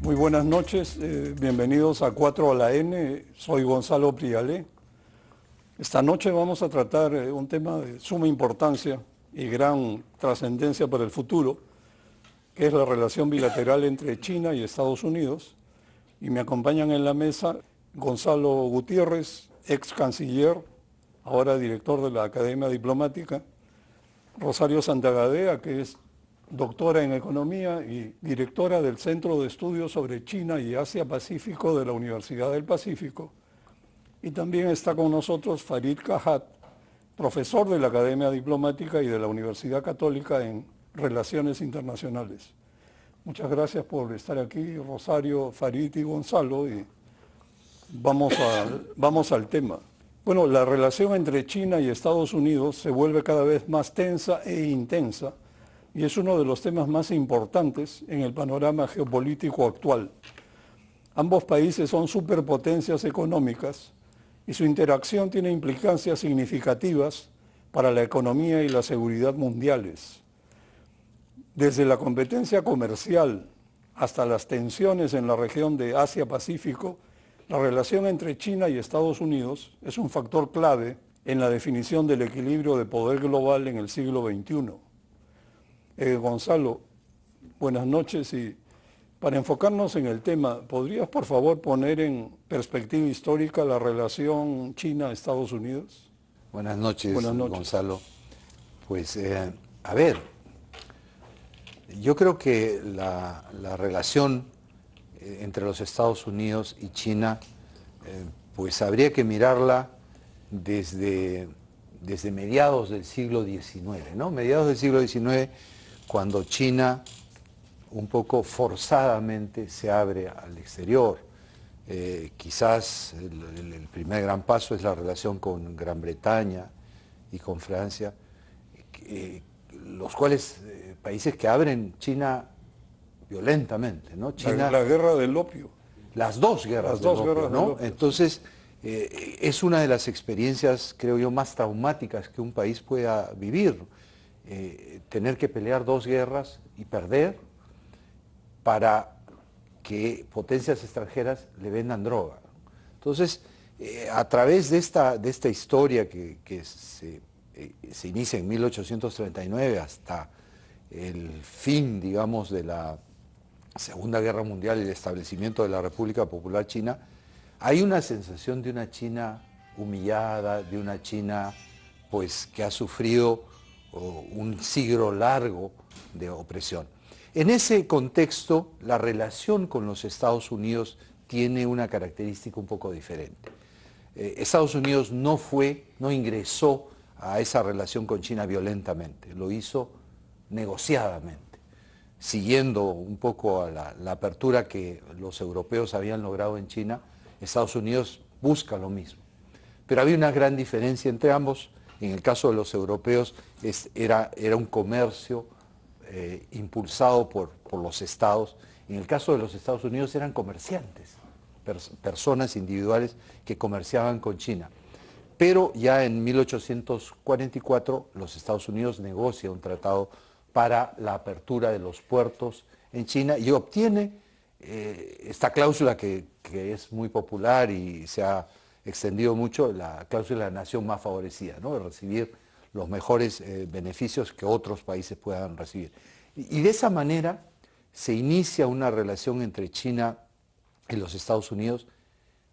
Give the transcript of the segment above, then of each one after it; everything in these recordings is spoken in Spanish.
Muy buenas noches, bienvenidos a 4 a la N, soy Gonzalo Prialé. Esta noche vamos a tratar un tema de suma importancia y gran trascendencia para el futuro, que es la relación bilateral entre China y Estados Unidos. Y me acompañan en la mesa Gonzalo Gutiérrez, ex canciller, ahora director de la Academia Diplomática, Rosario Santagadea, que es doctora en Economía y directora del Centro de Estudios sobre China y Asia-Pacífico de la Universidad del Pacífico. Y también está con nosotros Farid Kahat, profesor de la Academia Diplomática y de la Universidad Católica en Relaciones Internacionales. Muchas gracias por estar aquí, Rosario, Farid y Gonzalo, y vamos al tema. Bueno, la relación entre China y Estados Unidos se vuelve cada vez más tensa e intensa, y es uno de los temas más importantes en el panorama geopolítico actual. Ambos países son superpotencias económicas y su interacción tiene implicancias significativas para la economía y la seguridad mundiales. Desde la competencia comercial hasta las tensiones en la región de Asia-Pacífico, la relación entre China y Estados Unidos es un factor clave en la definición del equilibrio de poder global en el siglo XXI. Gonzalo, buenas noches, y para enfocarnos en el tema, ¿podrías por favor poner en perspectiva histórica la relación China-Estados Unidos? Buenas noches, Gonzalo. Pues, yo creo que la relación entre los Estados Unidos y China, pues habría que mirarla desde mediados del siglo XIX, ¿no? Mediados del siglo XIX, cuando China un poco forzadamente se abre al exterior. Quizás el primer gran paso es la relación con Gran Bretaña y con Francia, los cuales países que abren China violentamente, ¿no? China, la guerra del opio. Las dos guerras del opio, ¿no? Entonces, es una de las experiencias, creo yo, más traumáticas que un país pueda vivir. Tener que pelear dos guerras y perder para que potencias extranjeras le vendan droga. Entonces, a través de esta historia que se inicia en 1839 hasta el fin, digamos, de la Segunda Guerra Mundial y el establecimiento de la República Popular China, hay una sensación de una China humillada, de una China pues que ha sufrido un siglo largo de opresión. En ese contexto, la relación con los Estados Unidos tiene una característica un poco diferente. Estados Unidos no ingresó a esa relación con China violentamente, lo hizo negociadamente, siguiendo un poco a la apertura que los europeos habían logrado en China. Estados Unidos busca lo mismo. Pero había una gran diferencia entre ambos. En el caso de los europeos era un comercio impulsado por los estados. En el caso de los Estados Unidos eran comerciantes, personas individuales que comerciaban con China. Pero ya en 1844 los Estados Unidos negocia un tratado para la apertura de los puertos en China y obtiene esta cláusula que es muy popular y se ha extendido mucho, la cláusula de la nación más favorecida, ¿no? De recibir los mejores beneficios que otros países puedan recibir. Y de esa manera se inicia una relación entre China y los Estados Unidos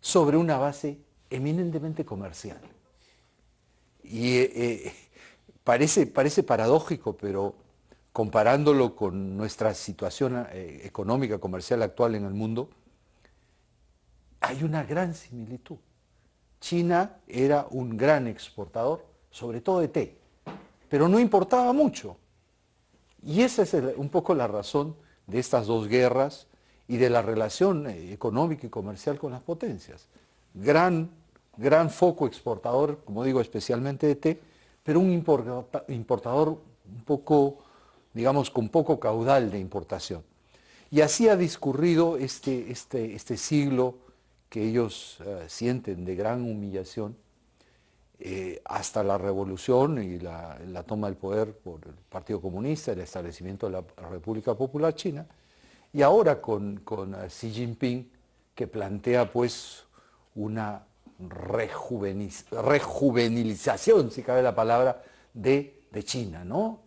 sobre una base eminentemente comercial. Y parece paradójico, pero comparándolo con nuestra situación económica, comercial actual en el mundo, hay una gran similitud. China era un gran exportador, sobre todo de té, pero no importaba mucho. Y esa es un poco la razón de estas dos guerras y de la relación económica y comercial con las potencias. Gran foco exportador, como digo, especialmente de té, pero un importador un poco, digamos, con poco caudal de importación. Y así ha discurrido este siglo que ellos sienten de gran humillación, hasta la revolución y la toma del poder por el Partido Comunista, el establecimiento de la República Popular China, y ahora con Xi Jinping, que plantea pues una rejuvenilización, si cabe la palabra, de China, ¿no?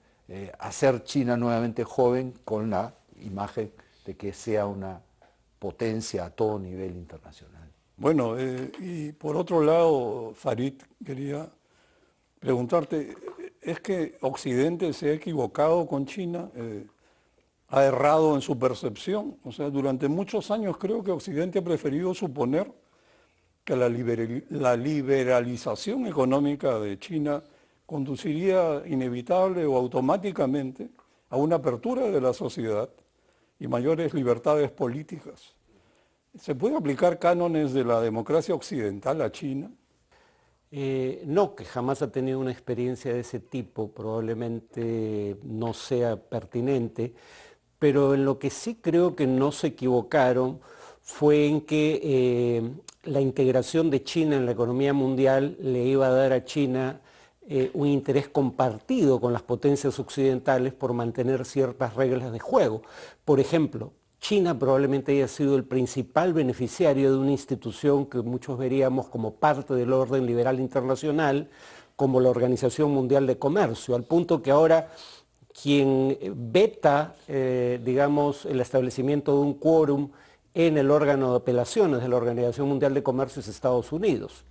Hacer China nuevamente joven con la imagen de que sea una potencia a todo nivel internacional. Bueno, y por otro lado, Farid, quería preguntarte, ¿es que Occidente se ha equivocado con China? ¿Ha errado en su percepción? O sea, durante muchos años creo que Occidente ha preferido suponer que la liberalización económica de China conduciría inevitable o automáticamente a una apertura de la sociedad y mayores libertades políticas. ¿Se puede aplicar cánones de la democracia occidental a China? No, que jamás ha tenido una experiencia de ese tipo, probablemente no sea pertinente, pero en lo que sí creo que no se equivocaron fue en que la integración de China en la economía mundial le iba a dar a China un interés compartido con las potencias occidentales por mantener ciertas reglas de juego. Por ejemplo, China probablemente haya sido el principal beneficiario de una institución que muchos veríamos como parte del orden liberal internacional, como la Organización Mundial de Comercio, al punto que ahora quien veta, digamos, el establecimiento de un quórum en el órgano de apelaciones de la Organización Mundial de Comercio es Estados Unidos,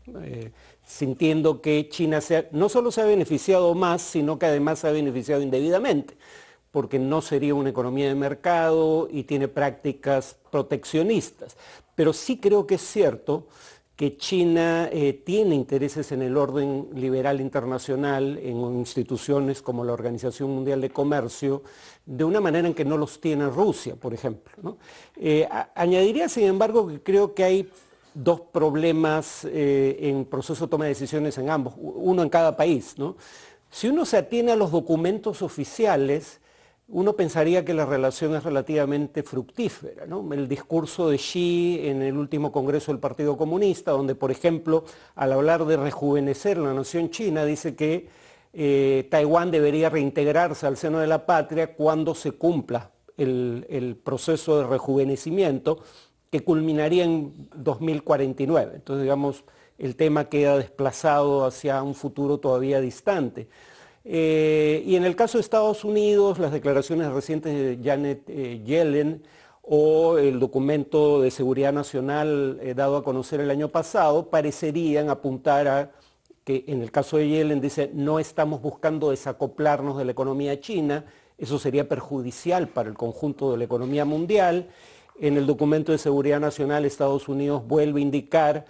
sintiendo que China no solo se ha beneficiado más, sino que además se ha beneficiado indebidamente, porque no sería una economía de mercado y tiene prácticas proteccionistas. Pero sí creo que es cierto que China tiene intereses en el orden liberal internacional, en instituciones como la Organización Mundial de Comercio, de una manera en que no los tiene Rusia, por ejemplo, ¿no? Añadiría, sin embargo, que creo que hay dos problemas en proceso de toma de decisiones en ambos, uno en cada país, ¿no? Si uno se atiene a los documentos oficiales, uno pensaría que la relación es relativamente fructífera, ¿no? El discurso de Xi en el último congreso del Partido Comunista, donde, por ejemplo, al hablar de rejuvenecer la nación china, dice que Taiwán debería reintegrarse al seno de la patria cuando se cumpla el proceso de rejuvenecimiento que culminaría en 2049. Entonces, digamos, el tema queda desplazado hacia un futuro todavía distante. Y en el caso de Estados Unidos, las declaraciones recientes de Janet Yellen o el documento de seguridad nacional dado a conocer el año pasado parecerían apuntar a que en el caso de Yellen dice no estamos buscando desacoplarnos de la economía china, eso sería perjudicial para el conjunto de la economía mundial. En el documento de seguridad nacional Estados Unidos vuelve a indicar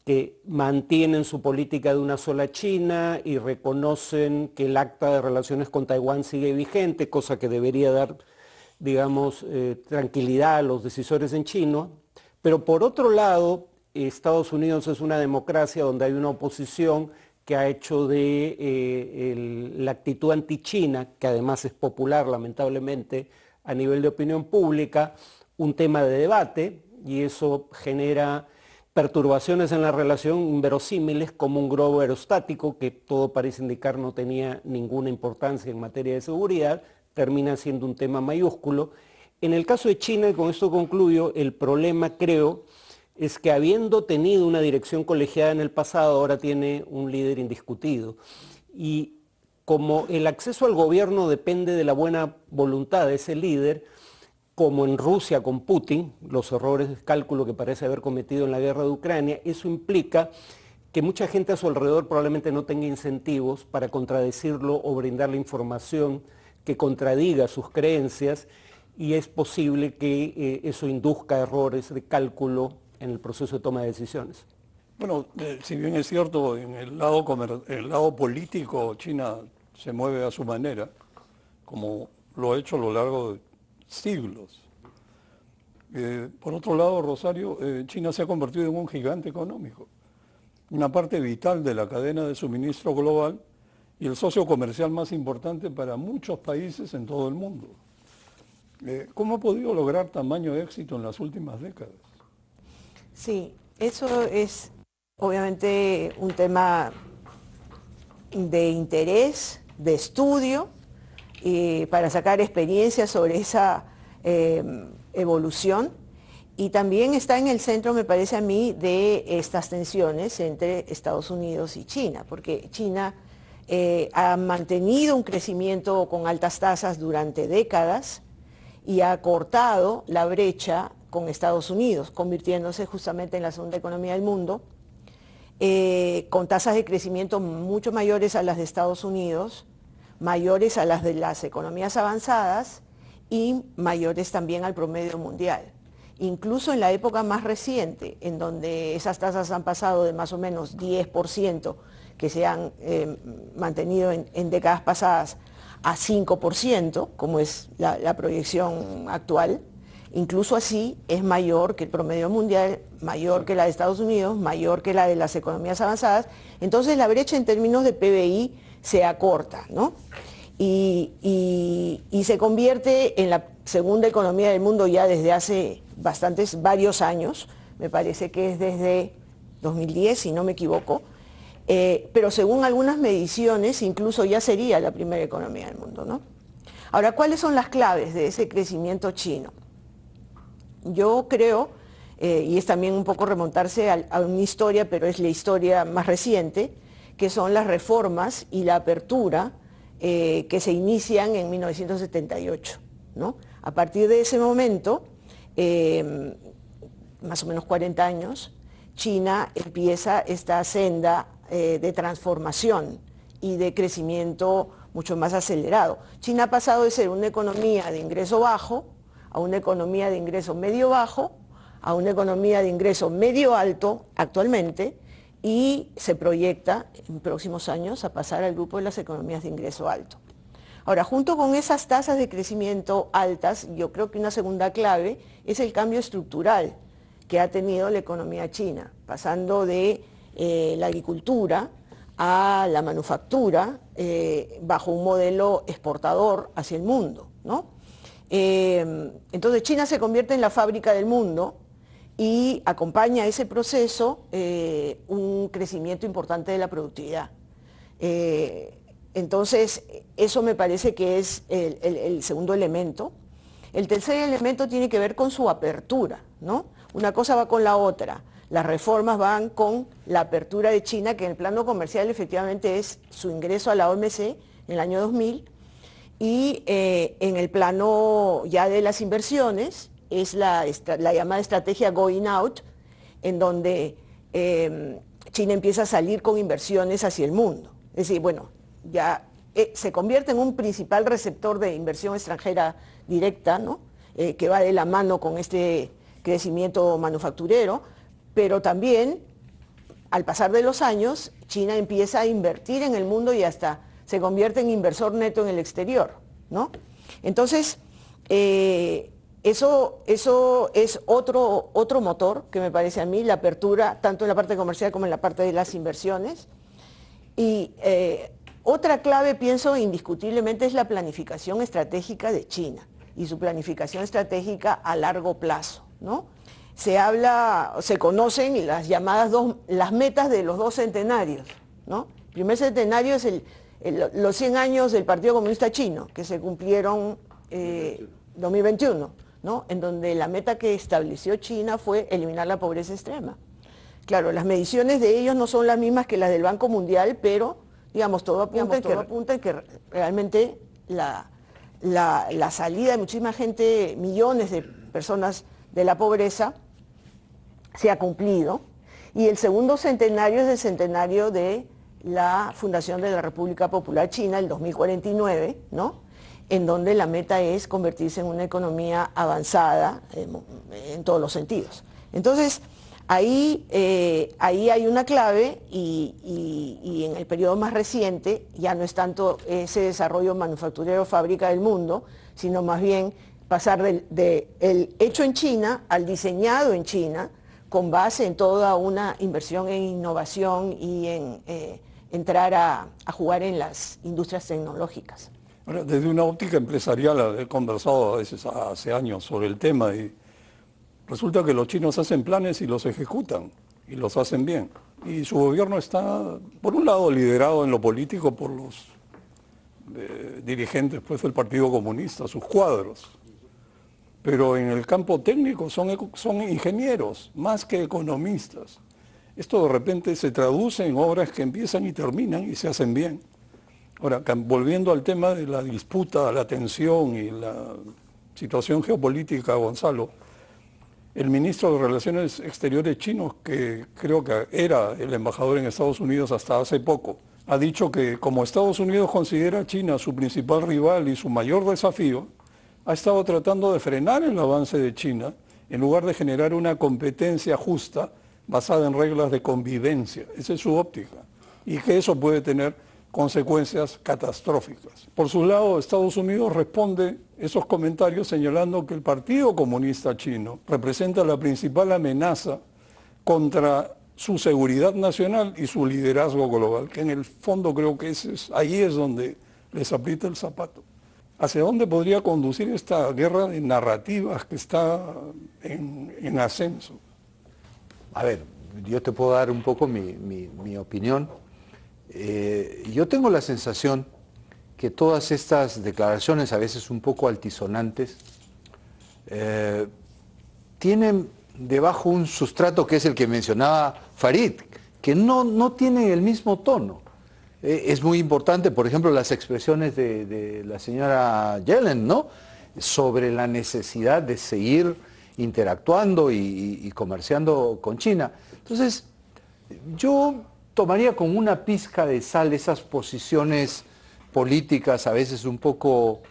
que mantienen su política de una sola China y reconocen que el acta de relaciones con Taiwán sigue vigente, cosa que debería dar, digamos, tranquilidad a los decisores en China. Pero por otro lado, Estados Unidos es una democracia donde hay una oposición que ha hecho de la actitud anti-China, que además es popular lamentablemente a nivel de opinión pública, un tema de debate, y eso genera perturbaciones en la relación inverosímiles como un globo aerostático que todo parece indicar no tenía ninguna importancia en materia de seguridad, termina siendo un tema mayúsculo. En el caso de China, y con esto concluyo, el problema creo es que habiendo tenido una dirección colegiada en el pasado, ahora tiene un líder indiscutido. Y como el acceso al gobierno depende de la buena voluntad de ese líder, como en Rusia con Putin, los errores de cálculo que parece haber cometido en la guerra de Ucrania, eso implica que mucha gente a su alrededor probablemente no tenga incentivos para contradecirlo o brindarle información que contradiga sus creencias, y es posible que eso induzca errores de cálculo en el proceso de toma de decisiones. Bueno, si bien es cierto, en el lado político China se mueve a su manera, como lo ha hecho a lo largo de siglos. Por otro lado, Rosario, China se ha convertido en un gigante económico, una parte vital de la cadena de suministro global y el socio comercial más importante para muchos países en todo el mundo. ¿Cómo ha podido lograr tamaño éxito en las últimas décadas? Sí, eso es obviamente un tema de interés, de estudio, para sacar experiencias sobre esa evolución y también está en el centro, me parece a mí, de estas tensiones entre Estados Unidos y China, porque China ha mantenido un crecimiento con altas tasas durante décadas y ha cortado la brecha con Estados Unidos, convirtiéndose justamente en la segunda economía del mundo, con tasas de crecimiento mucho mayores a las de Estados Unidos, mayores a las de las economías avanzadas y mayores también al promedio mundial. Incluso en la época más reciente, en donde esas tasas han pasado de más o menos 10%, que se han mantenido en décadas pasadas, a 5%, como es la proyección actual, incluso así es mayor que el promedio mundial, mayor que la de Estados Unidos, mayor que la de las economías avanzadas. Entonces la brecha en términos de PBI se acorta, ¿no? Y se convierte en la segunda economía del mundo ya desde hace varios años, me parece que es desde 2010, si no me equivoco, pero según algunas mediciones incluso ya sería la primera economía del mundo, ¿no? Ahora, ¿cuáles son las claves de ese crecimiento chino? Yo creo, y es también un poco remontarse a una historia, pero es la historia más reciente, que son las reformas y la apertura que se inician en 1978, ¿no? A partir de ese momento, más o menos 40 años, China empieza esta senda de transformación y de crecimiento mucho más acelerado. China ha pasado de ser una economía de ingreso bajo a una economía de ingreso medio bajo, a una economía de ingreso medio alto actualmente, y se proyecta en próximos años a pasar al grupo de las economías de ingreso alto. Ahora, junto con esas tasas de crecimiento altas, yo creo que una segunda clave es el cambio estructural que ha tenido la economía china, pasando de la agricultura a la manufactura bajo un modelo exportador hacia el mundo, ¿no? Entonces China se convierte en la fábrica del mundo y acompaña a ese proceso un crecimiento importante de la productividad. Entonces, eso me parece que es el segundo elemento. El tercer elemento tiene que ver con su apertura, ¿no? Una cosa va con la otra. Las reformas van con la apertura de China, que en el plano comercial efectivamente es su ingreso a la OMC en el año 2000, y en el plano ya de las inversiones es la llamada estrategia Going Out, en donde China empieza a salir con inversiones hacia el mundo. Es decir, bueno, ya se convierte en un principal receptor de inversión extranjera directa, ¿no? Que va de la mano con este crecimiento manufacturero, pero también, al pasar de los años, China empieza a invertir en el mundo y hasta se convierte en inversor neto en el exterior, ¿no? Entonces, eso es otro motor que me parece a mí, la apertura, tanto en la parte comercial como en la parte de las inversiones. Y otra clave, pienso, indiscutiblemente es la planificación estratégica de China y su planificación estratégica a largo plazo, ¿no? Se conocen las metas de los 2 centenarios, ¿no? El primer centenario es los 100 años del Partido Comunista Chino, que se cumplieron 2021, ¿no? En donde la meta que estableció China fue eliminar la pobreza extrema. Claro, las mediciones de ellos no son las mismas que las del Banco Mundial, pero, digamos, todo apunta en que realmente la salida de muchísima gente, millones de personas de la pobreza, se ha cumplido. Y el segundo centenario es el centenario de la fundación de la República Popular China, el 2049, ¿no? En donde la meta es convertirse en una economía avanzada en todos los sentidos. Entonces, ahí hay una clave y en el periodo más reciente ya no es tanto ese desarrollo manufacturero fábrica del mundo, sino más bien pasar del hecho en China al diseñado en China, con base en toda una inversión en innovación y en entrar a jugar en las industrias tecnológicas. Bueno, desde una óptica empresarial he conversado a veces hace años sobre el tema y resulta que los chinos hacen planes y los ejecutan y los hacen bien. Y su gobierno está, por un lado, liderado en lo político por los dirigentes pues, del Partido Comunista, sus cuadros. pero en el campo técnico son ingenieros, más que economistas. Esto de repente se traduce en obras que empiezan y terminan y se hacen bien. Ahora, volviendo al tema de la disputa, la tensión y la situación geopolítica, Gonzalo, el ministro de Relaciones Exteriores chino, que creo que era el embajador en Estados Unidos hasta hace poco, ha dicho que como Estados Unidos considera a China su principal rival y su mayor desafío, ha estado tratando de frenar el avance de China en lugar de generar una competencia justa basada en reglas de convivencia. Esa es su óptica. Y que eso puede tener consecuencias catastróficas. Por su lado, Estados Unidos responde esos comentarios señalando que el Partido Comunista Chino representa la principal amenaza contra su seguridad nacional y su liderazgo global, que en el fondo creo que ahí es donde les aprieta el zapato. ¿Hacia dónde podría conducir esta guerra de narrativas que está en ascenso? A ver, yo te puedo dar un poco mi opinión. Yo tengo la sensación que todas estas declaraciones, a veces un poco altisonantes, tienen debajo un sustrato que es el que mencionaba Farid, que no tiene el mismo tono. Es muy importante, por ejemplo, las expresiones de la señora Yellen, ¿no?, sobre la necesidad de seguir interactuando y comerciando con China. Entonces, yo tomaría con una pizca de sal esas posiciones políticas, a veces un poco,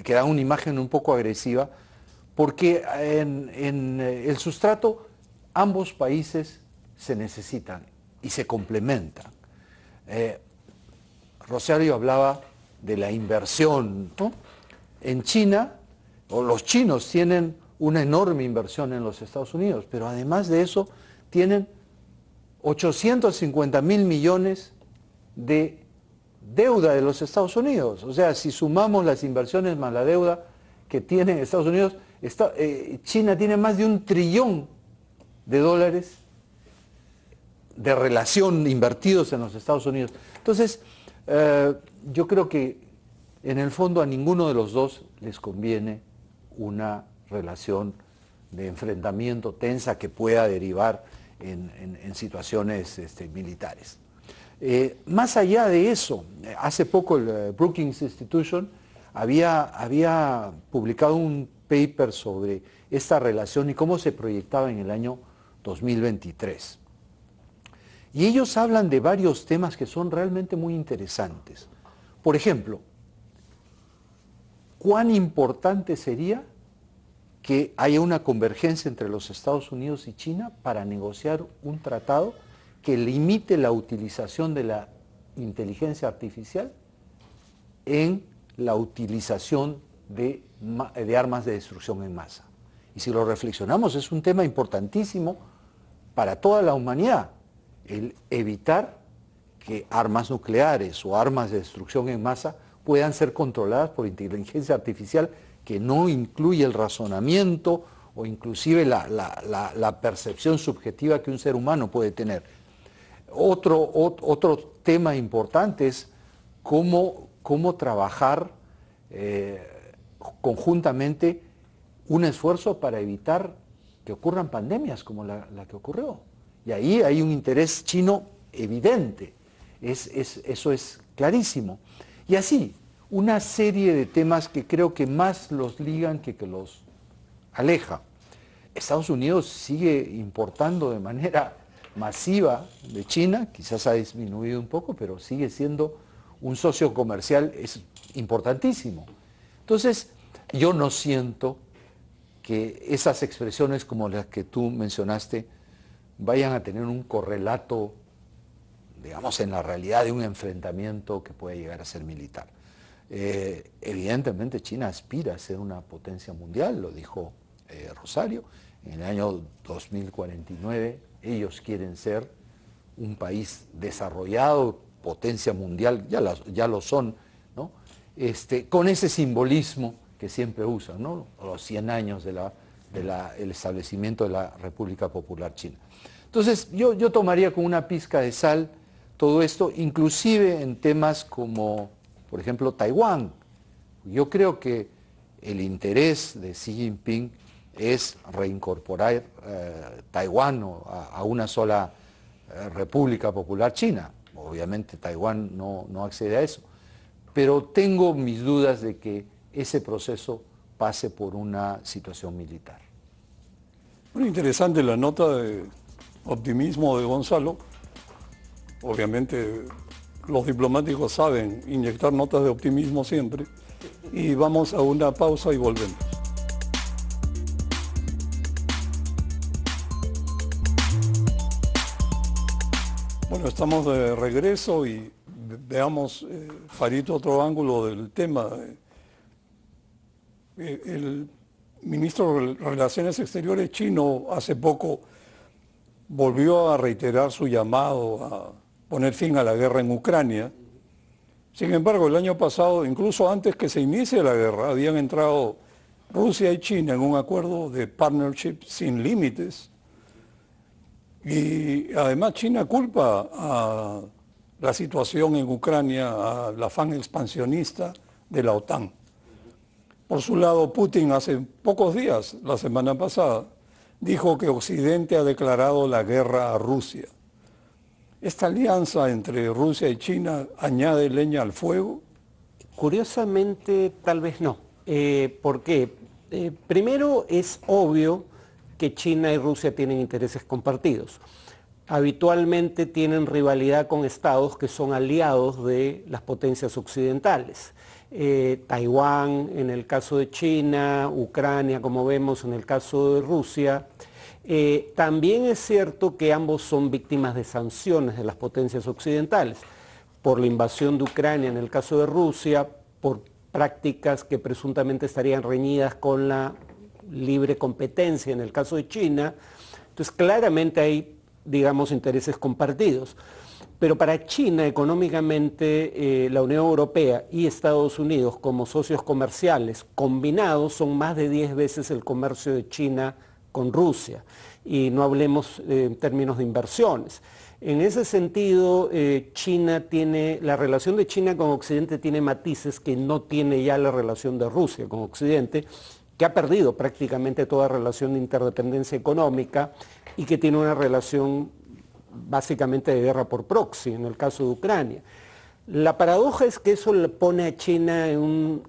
que dan una imagen un poco agresiva, porque en el sustrato ambos países se necesitan y se complementan. Rosario hablaba de la inversión, ¿no? En China, o los chinos tienen una enorme inversión en los Estados Unidos, pero además de eso tienen 850.000 millones de deuda de los Estados Unidos. O sea, si sumamos las inversiones más la deuda que tiene Estados Unidos, China tiene más de $1 trillón de relación invertidos en los Estados Unidos. Entonces, yo creo que en el fondo a ninguno de los dos les conviene una relación de enfrentamiento tensa que pueda derivar en situaciones militares. Más allá de eso, hace poco el Brookings Institution había publicado un paper sobre esta relación y cómo se proyectaba en el año 2023. Y ellos hablan de varios temas que son realmente muy interesantes. Por ejemplo, ¿cuán importante sería que haya una convergencia entre los Estados Unidos y China para negociar un tratado que limite la utilización de la inteligencia artificial en la utilización de armas de destrucción en masa? Y si lo reflexionamos, es un tema importantísimo para toda la humanidad, el evitar que armas nucleares o armas de destrucción en masa puedan ser controladas por inteligencia artificial que no incluye el razonamiento o inclusive la percepción subjetiva que un ser humano puede tener. Otro tema importante es cómo trabajar conjuntamente un esfuerzo para evitar que ocurran pandemias como la que ocurrió. Y ahí hay un interés chino evidente, eso es clarísimo. Y así, una serie de temas que creo que más los ligan que los aleja. Estados Unidos sigue importando de manera masiva de China, quizás ha disminuido un poco, pero sigue siendo un socio comercial importantísimo. Entonces, yo no siento que esas expresiones como las que tú mencionaste vayan a tener un correlato, digamos, en la realidad de un enfrentamiento que puede llegar a ser militar. Evidentemente China aspira a ser una potencia mundial, lo dijo Rosario, en el año 2049 ellos quieren ser un país desarrollado, potencia mundial, ya lo son, ¿no? Con ese simbolismo que siempre usan, ¿no? Los 100 años del establecimiento de la República Popular China. Entonces, yo tomaría con una pizca de sal todo esto, inclusive en temas como, por ejemplo, Taiwán. Yo creo que el interés de Xi Jinping es reincorporar Taiwán a una sola República Popular China. Obviamente Taiwán no accede a eso, pero tengo mis dudas de que ese proceso pase por una situación militar. Bueno, interesante la nota de optimismo de Gonzalo. Obviamente los diplomáticos saben inyectar notas de optimismo siempre. Y vamos a una pausa y volvemos. Bueno, estamos de regreso y veamos, Farito, otro ángulo del tema. El ministro de Relaciones Exteriores chino hace poco volvió a reiterar su llamado a poner fin a la guerra en Ucrania. Sin embargo, el año pasado, incluso antes que se inicie la guerra, habían entrado Rusia y China en un acuerdo de partnership sin límites. Y además China culpa a la situación en Ucrania, al afán expansionista de la OTAN. Por su lado, Putin hace pocos días, la semana pasada, dijo que Occidente ha declarado la guerra a Rusia. ¿Esta alianza entre Rusia y China añade leña al fuego? Curiosamente, tal vez no. ¿Por qué? Primero, es obvio que China y Rusia tienen intereses compartidos. Habitualmente tienen rivalidad con estados que son aliados de las potencias occidentales. Taiwán en el caso de China, Ucrania, como vemos en el caso de Rusia. También es cierto que ambos son víctimas de sanciones de las potencias occidentales, por la invasión de Ucrania en el caso de Rusia, por prácticas que presuntamente estarían reñidas con la libre competencia en el caso de China. Entonces claramente hay, digamos, intereses compartidos. Pero para China, económicamente, la Unión Europea y Estados Unidos como socios comerciales combinados son más de 10 veces el comercio de China con Rusia. Y no hablemos en términos de inversiones. En ese sentido, la relación de China con Occidente tiene matices que no tiene ya la relación de Rusia con Occidente, que ha perdido prácticamente toda relación de interdependencia económica y que tiene una relación básicamente de guerra por proxy, en el caso de Ucrania. La paradoja es que eso le pone a China en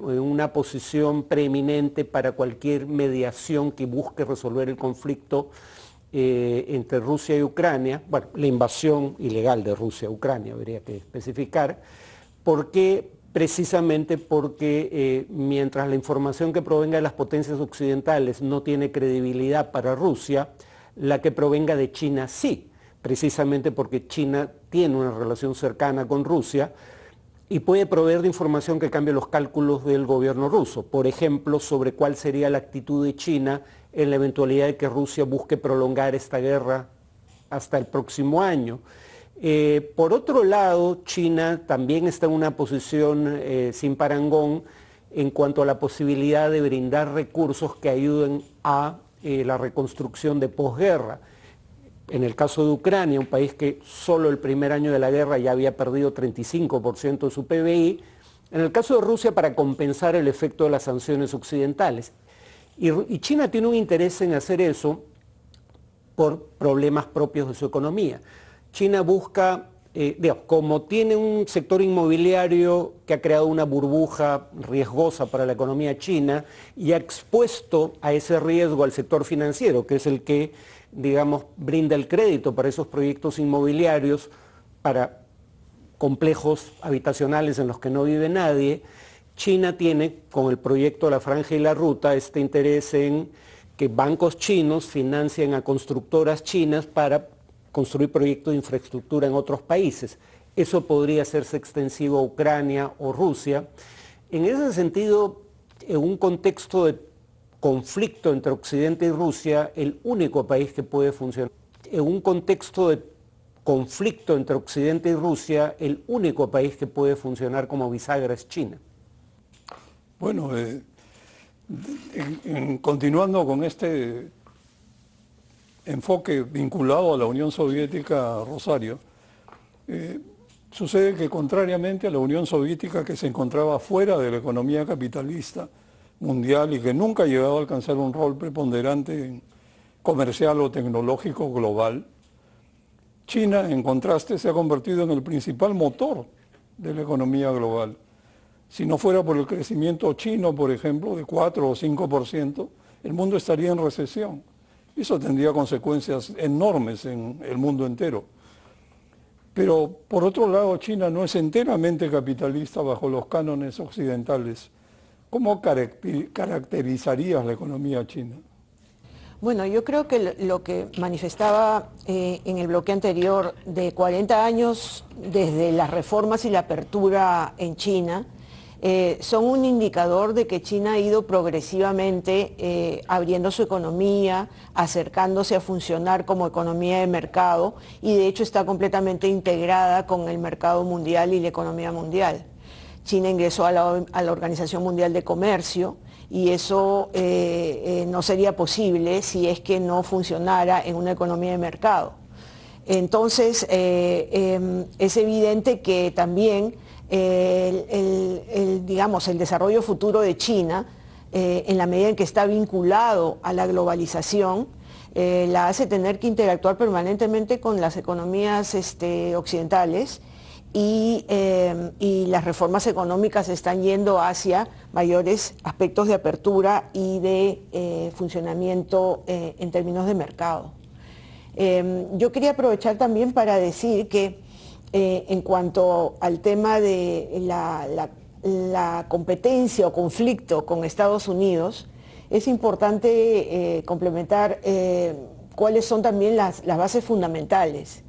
una posición preeminente para cualquier mediación que busque resolver el conflicto entre Rusia y Ucrania, bueno, la invasión ilegal de Rusia a Ucrania, habría que especificar, precisamente porque mientras la información que provenga de las potencias occidentales no tiene credibilidad para Rusia, la que provenga de China sí, precisamente porque China tiene una relación cercana con Rusia y puede proveer de información que cambie los cálculos del gobierno ruso. Por ejemplo, sobre cuál sería la actitud de China en la eventualidad de que Rusia busque prolongar esta guerra hasta el próximo año. Por otro lado, China también está en una posición sin parangón en cuanto a la posibilidad de brindar recursos que ayuden a la reconstrucción de posguerra. En el caso de Ucrania, un país que solo el primer año de la guerra ya había perdido 35% de su PBI, en el caso de Rusia para compensar el efecto de las sanciones occidentales. Y China tiene un interés en hacer eso por problemas propios de su economía. China busca, como tiene un sector inmobiliario que ha creado una burbuja riesgosa para la economía china y ha expuesto a ese riesgo al sector financiero, que es el que, digamos, brinda el crédito para esos proyectos inmobiliarios, para complejos habitacionales en los que no vive nadie. China tiene, con el proyecto La Franja y la Ruta, este interés en que bancos chinos financien a constructoras chinas para construir proyectos de infraestructura en otros países. Eso podría hacerse extensivo a Ucrania o Rusia. En ese sentido, en un contexto de conflicto entre Occidente y Rusia, el único país que puede funcionar. En un contexto de conflicto entre Occidente y Rusia, el único país que puede funcionar como bisagra es China. Bueno, continuando con este enfoque vinculado a la Unión Soviética, Rosario, sucede que contrariamente a la Unión Soviética, que se encontraba fuera de la economía capitalista, mundial y que nunca ha llegado a alcanzar un rol preponderante comercial o tecnológico global. China, en contraste, se ha convertido en el principal motor de la economía global. Si no fuera por el crecimiento chino, por ejemplo, de 4 o 5%, el mundo estaría en recesión. Eso tendría consecuencias enormes en el mundo entero. Pero, por otro lado, China no es enteramente capitalista bajo los cánones occidentales. ¿Cómo caracterizarías la economía china? Bueno, yo creo que lo que manifestaba en el bloque anterior de 40 años desde las reformas y la apertura en China, son un indicador de que China ha ido progresivamente abriendo su economía, acercándose a funcionar como economía de mercado y de hecho está completamente integrada con el mercado mundial y la economía mundial. China ingresó a la Organización Mundial de Comercio y eso no sería posible si es que no funcionara en una economía de mercado. Entonces, es evidente que también digamos, el desarrollo futuro de China, en la medida en que está vinculado a la globalización, la hace tener que interactuar permanentemente con las economías occidentales y las reformas económicas están yendo hacia mayores aspectos de apertura y de funcionamiento en términos de mercado. Yo quería aprovechar también para decir que en cuanto al tema de la competencia o conflicto con Estados Unidos, es importante complementar cuáles son también las bases fundamentales.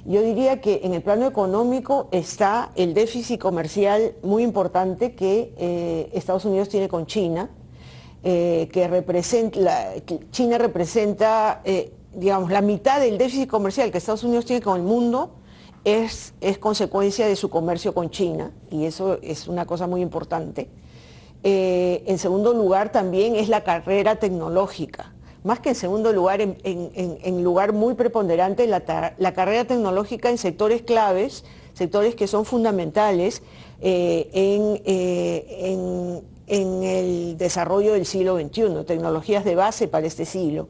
Yo diría que en el plano económico está el déficit comercial muy importante que Estados Unidos tiene con China, China representa, digamos, la mitad del déficit comercial que Estados Unidos tiene con el mundo es consecuencia de su comercio con China, y eso es una cosa muy importante. En segundo lugar también es la carrera tecnológica. Más que en segundo lugar, en lugar muy preponderante, la carrera tecnológica en sectores claves, sectores que son fundamentales en el desarrollo del siglo XXI, tecnologías de base para este siglo,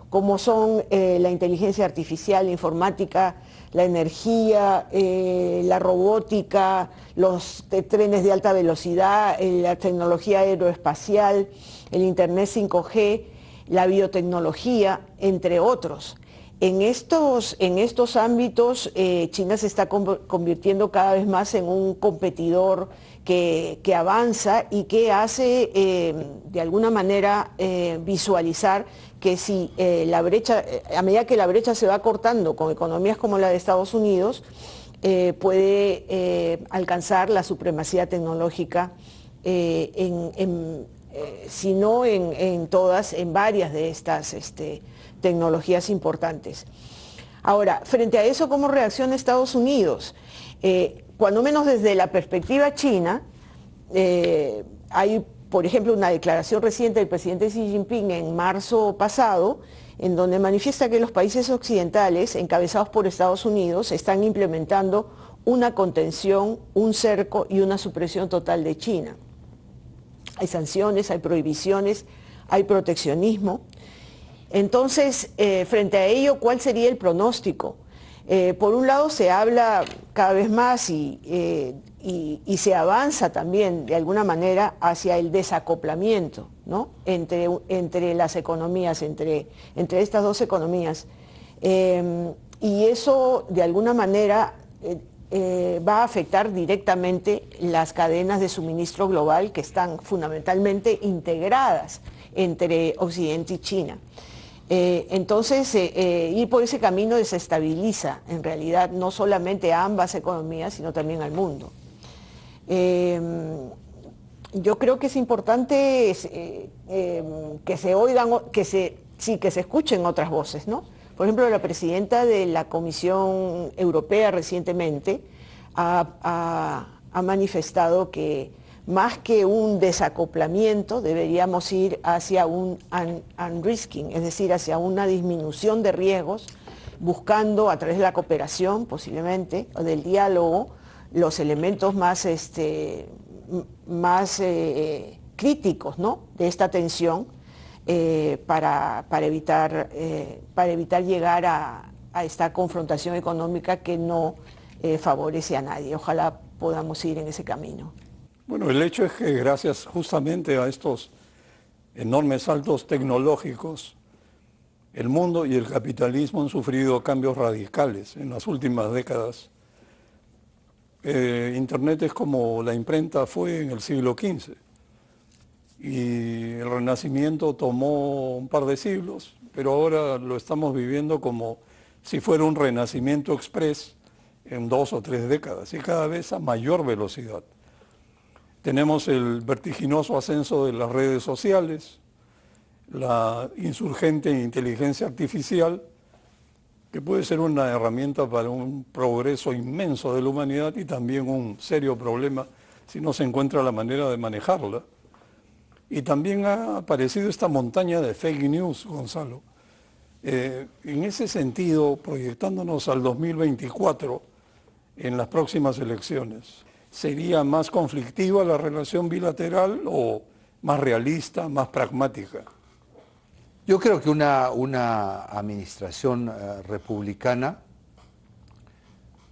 como son la inteligencia artificial, la informática, la energía, la robótica, los trenes de alta velocidad, la tecnología aeroespacial, el Internet 5G, la biotecnología, entre otros. En estos ámbitos, China se está convirtiendo cada vez más en un competidor que avanza y que hace, de alguna manera, visualizar que si la brecha, a medida que la brecha se va cortando con economías como la de Estados Unidos, puede alcanzar la supremacía tecnológica si no en todas, en varias de estas tecnologías importantes. Ahora, frente a eso, ¿cómo reacciona Estados Unidos? Cuando menos desde la perspectiva china, hay, por ejemplo, una declaración reciente del presidente Xi Jinping en marzo pasado, en donde manifiesta que los países occidentales, encabezados por Estados Unidos, están implementando una contención, un cerco y una supresión total de China. Hay sanciones, hay prohibiciones, hay proteccionismo. Entonces, frente a ello, ¿cuál sería el pronóstico? Por un lado, se habla cada vez más y se avanza también, de alguna manera, hacia el desacoplamiento, ¿no? entre las economías, entre estas dos economías. Y eso, de alguna manera, va a afectar directamente las cadenas de suministro global que están fundamentalmente integradas entre Occidente y China. Entonces, ir por ese camino desestabiliza en realidad no solamente a ambas economías, sino también al mundo. Yo creo que es importante que se oigan, que se escuchen otras voces, ¿no? Por ejemplo, la presidenta de la Comisión Europea recientemente ha manifestado que más que un desacoplamiento deberíamos ir hacia un unrisking, es decir, hacia una disminución de riesgos, buscando a través de la cooperación posiblemente, o del diálogo, los elementos que críticos, ¿no?, de esta tensión para evitar llegar a esta confrontación económica que no favorece a nadie. Ojalá podamos ir en ese camino. Bueno, el hecho es que gracias justamente a estos enormes saltos tecnológicos, el mundo y el capitalismo han sufrido cambios radicales en las últimas décadas. Internet es como la imprenta fue en el siglo XV y el Renacimiento tomó un par de siglos, pero ahora lo estamos viviendo como si fuera un renacimiento express en 2 o 3 décadas y cada vez a mayor velocidad. Tenemos el vertiginoso ascenso de las redes sociales, la insurgente inteligencia artificial, que puede ser una herramienta para un progreso inmenso de la humanidad y también un serio problema si no se encuentra la manera de manejarla. Y también ha aparecido esta montaña de fake news, Gonzalo. En ese sentido, proyectándonos al 2024, en las próximas elecciones, ¿sería más conflictiva la relación bilateral o más realista, más pragmática? Yo creo que una administración republicana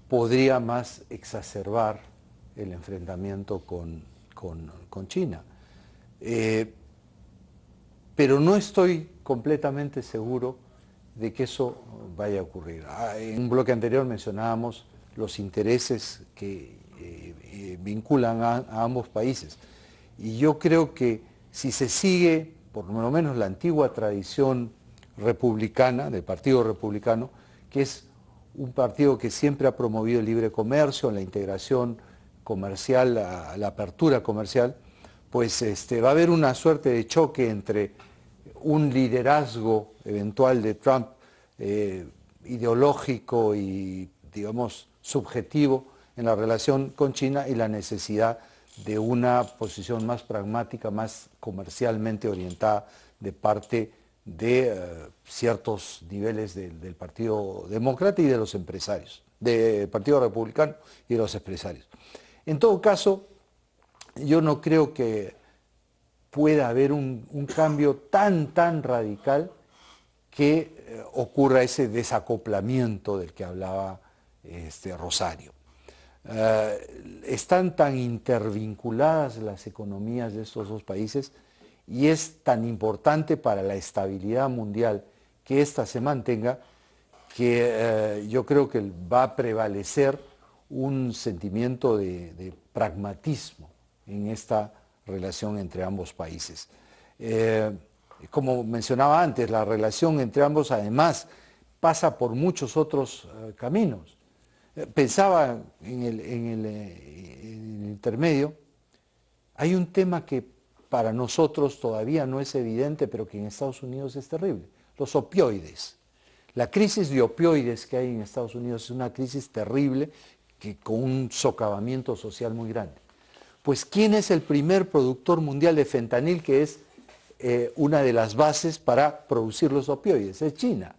podría más exacerbar el enfrentamiento con China. Pero no estoy completamente seguro de que eso vaya a ocurrir. En un bloque anterior mencionábamos los intereses que vinculan a ambos países. Y yo creo que si se sigue, por lo menos la antigua tradición republicana, del Partido Republicano, que es un partido que siempre ha promovido el libre comercio, la integración comercial, la apertura comercial, pues va a haber una suerte de choque entre un liderazgo eventual de Trump ideológico y, digamos, subjetivo en la relación con China y la necesidad de una posición más pragmática, más comercialmente orientada de parte de ciertos niveles del Partido Demócrata y de los empresarios, del Partido Republicano y de los empresarios. En todo caso, yo no creo que pueda haber un cambio tan radical que ocurra ese desacoplamiento del que hablaba Rosario. Están tan intervinculadas las economías de estos dos países y es tan importante para la estabilidad mundial que ésta se mantenga que yo creo que va a prevalecer un sentimiento de pragmatismo en esta relación entre ambos países. Como mencionaba antes, la relación entre ambos además pasa por muchos otros caminos. Pensaba en el intermedio, hay un tema que para nosotros todavía no es evidente, pero que en Estados Unidos es terrible, los opioides. La crisis de opioides que hay en Estados Unidos es una crisis terrible con un socavamiento social muy grande. Pues ¿quién es el primer productor mundial de fentanil, que es una de las bases para producir los opioides? Es China.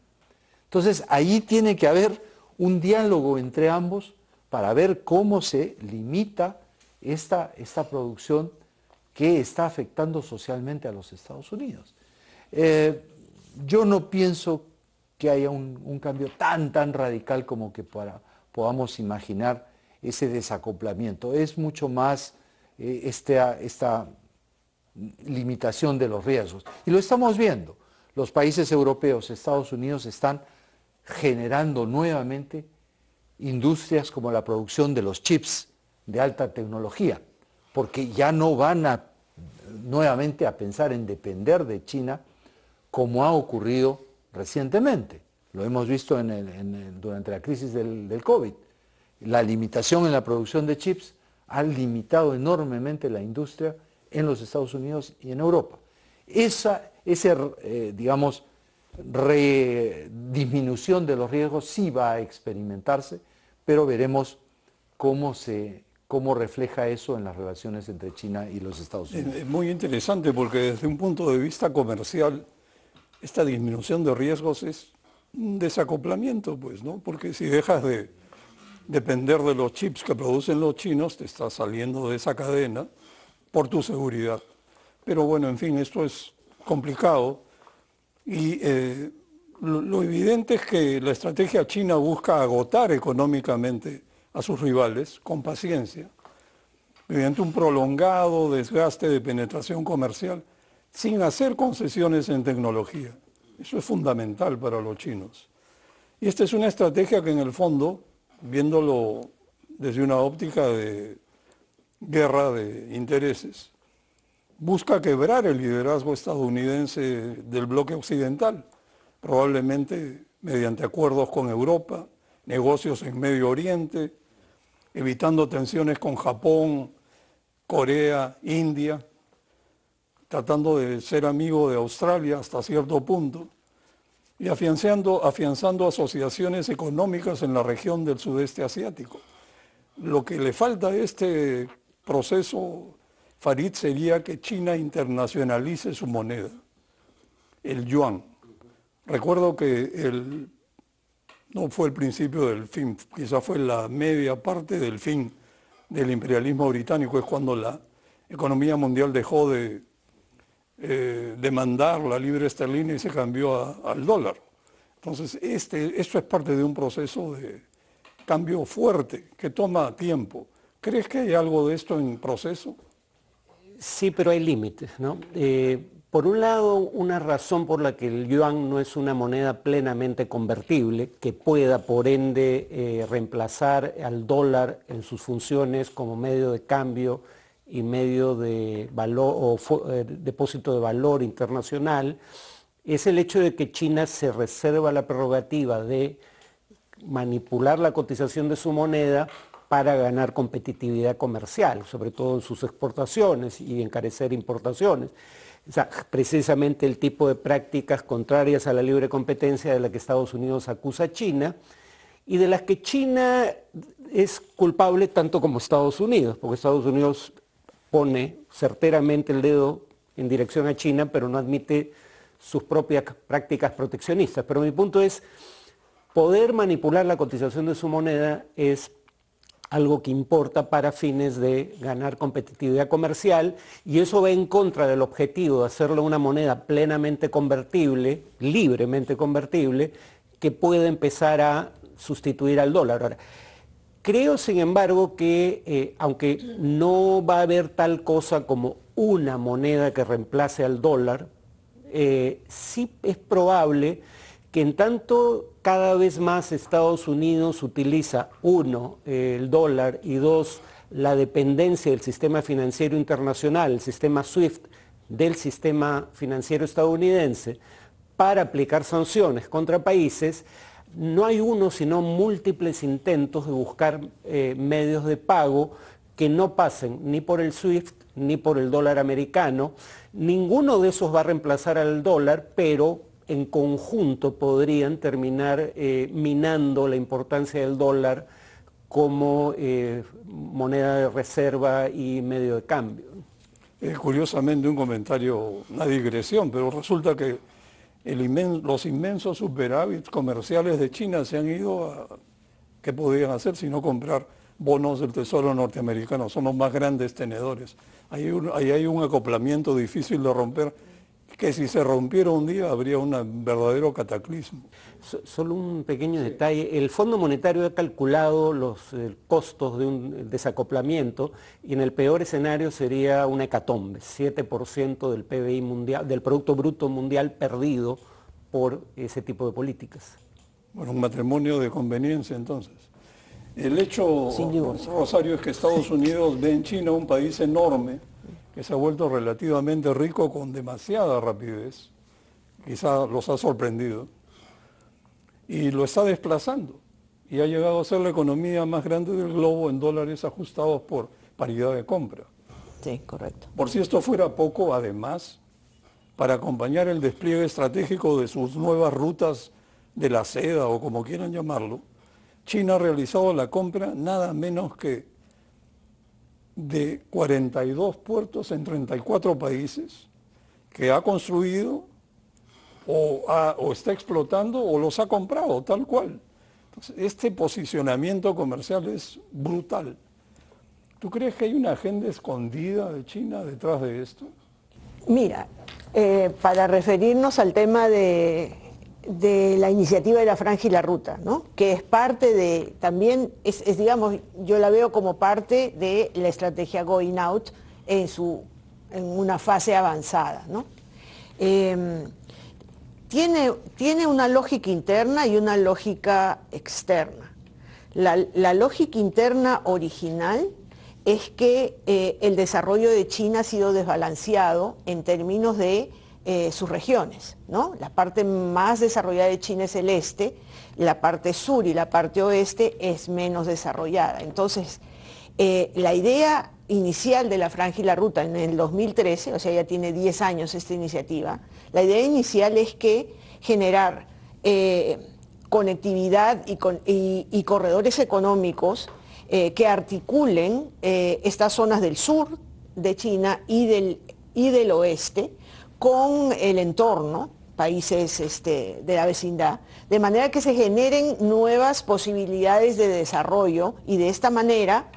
Entonces ahí tiene que haber un diálogo entre ambos para ver cómo se limita esta producción que está afectando socialmente a los Estados Unidos. Yo no pienso que haya un cambio tan radical como que podamos imaginar ese desacoplamiento. Es mucho más esta limitación de los riesgos. Y lo estamos viendo. Los países europeos, Estados Unidos, están generando nuevamente industrias como la producción de los chips de alta tecnología, porque ya no van nuevamente a pensar en depender de China como ha ocurrido recientemente. Lo hemos visto durante la crisis del COVID. La limitación en la producción de chips ha limitado enormemente la industria en los Estados Unidos y en Europa. Digamos, disminución de los riesgos sí va a experimentarse, pero veremos cómo refleja eso en las relaciones entre China y los Estados Unidos. Es muy interesante porque desde un punto de vista comercial, esta disminución de riesgos es un desacoplamiento, pues, ¿no? Porque si dejas de depender de los chips que producen los chinos, te estás saliendo de esa cadena por tu seguridad. pero bueno, en fin, esto es complicado. Y lo evidente es que la estrategia china busca agotar económicamente a sus rivales con paciencia, mediante un prolongado desgaste de penetración comercial, sin hacer concesiones en tecnología. Eso es fundamental para los chinos. Y esta es una estrategia que en el fondo, viéndolo desde una óptica de guerra de intereses, busca quebrar el liderazgo estadounidense del bloque occidental, probablemente mediante acuerdos con Europa, negocios en Medio Oriente, evitando tensiones con Japón, Corea, India, tratando de ser amigo de Australia hasta cierto punto, y afianzando asociaciones económicas en la región del sudeste asiático. Lo que le falta a este proceso, Farid, sería que China internacionalice su moneda, el yuan. Recuerdo que no fue el principio del fin, quizás fue la media parte del fin del imperialismo británico, es cuando la economía mundial dejó de demandar la libra esterlina y se cambió al dólar. Entonces, esto es parte de un proceso de cambio fuerte que toma tiempo. ¿Crees que hay algo de esto en proceso? Sí, pero hay límites, ¿no? Por un lado, una razón por la que el yuan no es una moneda plenamente convertible, que pueda por ende reemplazar al dólar en sus funciones como medio de cambio y medio de valor o depósito de valor internacional, es el hecho de que China se reserva la prerrogativa de manipular la cotización de su moneda para ganar competitividad comercial, sobre todo en sus exportaciones y encarecer importaciones. O sea, precisamente el tipo de prácticas contrarias a la libre competencia de la que Estados Unidos acusa a China y de las que China es culpable tanto como Estados Unidos, porque Estados Unidos pone certeramente el dedo en dirección a China, pero no admite sus propias prácticas proteccionistas. Pero mi punto es, poder manipular la cotización de su moneda es algo que importa para fines de ganar competitividad comercial, y eso va en contra del objetivo de hacerlo una moneda plenamente convertible, libremente convertible, que pueda empezar a sustituir al dólar. Ahora, creo, sin embargo, que aunque no va a haber tal cosa como una moneda que reemplace al dólar, sí es probable que en tanto cada vez más Estados Unidos utiliza, uno, el dólar, y dos, la dependencia del sistema financiero internacional, el sistema SWIFT, del sistema financiero estadounidense, para aplicar sanciones contra países, no hay uno sino múltiples intentos de buscar medios de pago que no pasen ni por el SWIFT ni por el dólar americano. Ninguno de esos va a reemplazar al dólar, pero en conjunto podrían terminar minando la importancia del dólar como moneda de reserva y medio de cambio. Curiosamente, un comentario, una digresión, pero resulta que los inmensos superávits comerciales de China se han ido a, ¿qué podían hacer si no comprar bonos del Tesoro norteamericano? Son los más grandes tenedores. Ahí hay un acoplamiento difícil de romper, que si se rompiera un día habría un verdadero cataclismo. Solo un pequeño detalle, el Fondo Monetario ha calculado los costos de un desacoplamiento y en el peor escenario sería una hecatombe, 7% del PBI mundial, del Producto Bruto Mundial perdido por ese tipo de políticas. Bueno, un matrimonio de conveniencia entonces. El hecho, Rosario, es que Estados Unidos ve en China un país enorme que se ha vuelto relativamente rico con demasiada rapidez, quizá los ha sorprendido, y lo está desplazando, y ha llegado a ser la economía más grande del globo en dólares ajustados por paridad de compra. Sí, correcto. Por si esto fuera poco, además, para acompañar el despliegue estratégico de sus nuevas rutas de la seda, o como quieran llamarlo, China ha realizado la compra nada menos que de 42 puertos en 34 países que ha construido o está explotando o los ha comprado tal cual. Entonces, este posicionamiento comercial es brutal. ¿Tú crees que hay una agenda escondida de China detrás de esto? Mira, para referirnos al tema de la iniciativa de la Franja y la Ruta, ¿no? Que es parte de, también digamos, yo la veo como parte de la estrategia Going Out en una fase avanzada, ¿no? Tiene una lógica interna y una lógica externa. La lógica interna original es que el desarrollo de China ha sido desbalanceado en términos de sus regiones, ¿no? La parte más desarrollada de China es el este, la parte sur y la parte oeste es menos desarrollada. Entonces, la idea inicial de la Franja y la Ruta en el 2013, o sea, ya tiene 10 años esta iniciativa, la idea inicial es que generar conectividad y corredores económicos que articulen estas zonas del sur de China y del oeste con el entorno, países de la vecindad, de manera que se generen nuevas posibilidades de desarrollo y de esta manera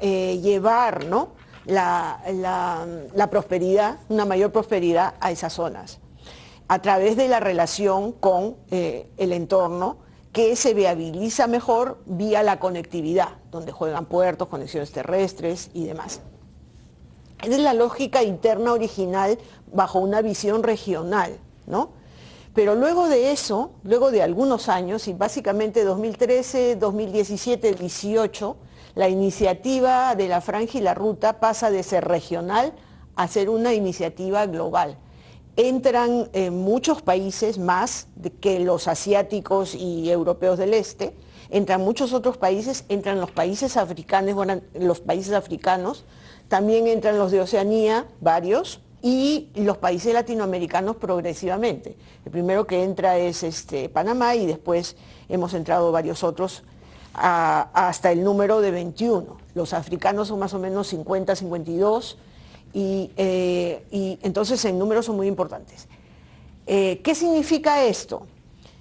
llevar, ¿no?, la prosperidad, una mayor prosperidad a esas zonas, a través de la relación con el entorno, que se viabiliza mejor vía la conectividad, donde juegan puertos, conexiones terrestres y demás. Esa es la lógica interna original bajo una visión regional, ¿no? Pero luego de eso, luego de algunos años, y básicamente 2013, 2017, 2018, la iniciativa de la Franja y la Ruta pasa de ser regional a ser una iniciativa global. Entran muchos países más que los asiáticos y europeos del este, entran muchos otros países, entran los países africanos, también entran los de Oceanía, varios, y los países latinoamericanos progresivamente. El primero que entra es Panamá y después hemos entrado varios otros hasta el número de 21. Los africanos son más o menos 50, 52, y entonces en números son muy importantes. ¿Qué significa esto?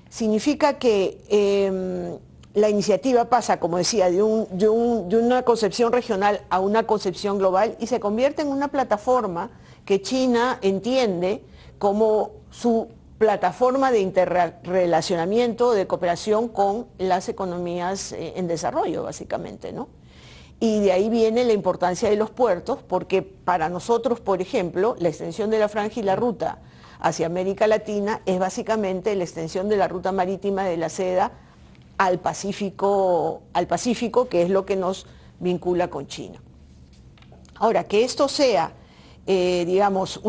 Significa que la iniciativa pasa, como decía, de una concepción regional a una concepción global y se convierte en una plataforma que China entiende como su plataforma de interrelacionamiento, de cooperación con las economías en desarrollo, básicamente, ¿no? Y de ahí viene la importancia de los puertos, porque para nosotros, por ejemplo, la extensión de la Franja y la Ruta hacia América Latina es básicamente la extensión de la ruta marítima de la seda al Pacífico, que es lo que nos vincula con China. Ahora, que esto sea, digamos,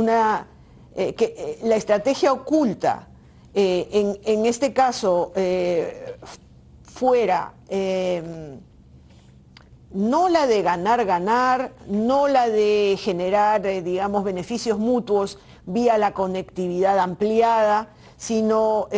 que la estrategia oculta, en este caso, fuera no la de ganar, no la de generar, digamos, beneficios mutuos vía la conectividad ampliada, sino,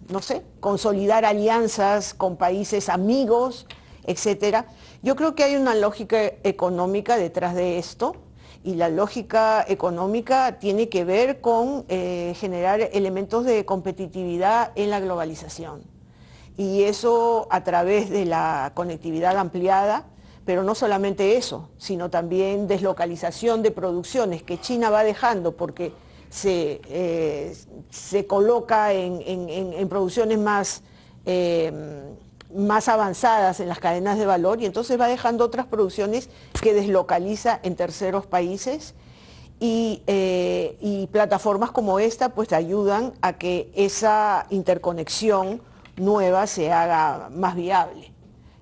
no sé, consolidar alianzas con países amigos, etcétera. Yo creo que hay una lógica económica detrás de esto, y la lógica económica tiene que ver con generar elementos de competitividad en la globalización. Y eso a través de la conectividad ampliada, pero no solamente eso, sino también deslocalización de producciones que China va dejando porque se coloca en producciones más avanzadas en las cadenas de valor, y entonces va dejando otras producciones que deslocaliza en terceros países, y plataformas como esta pues ayudan a que esa interconexión nueva se haga más viable.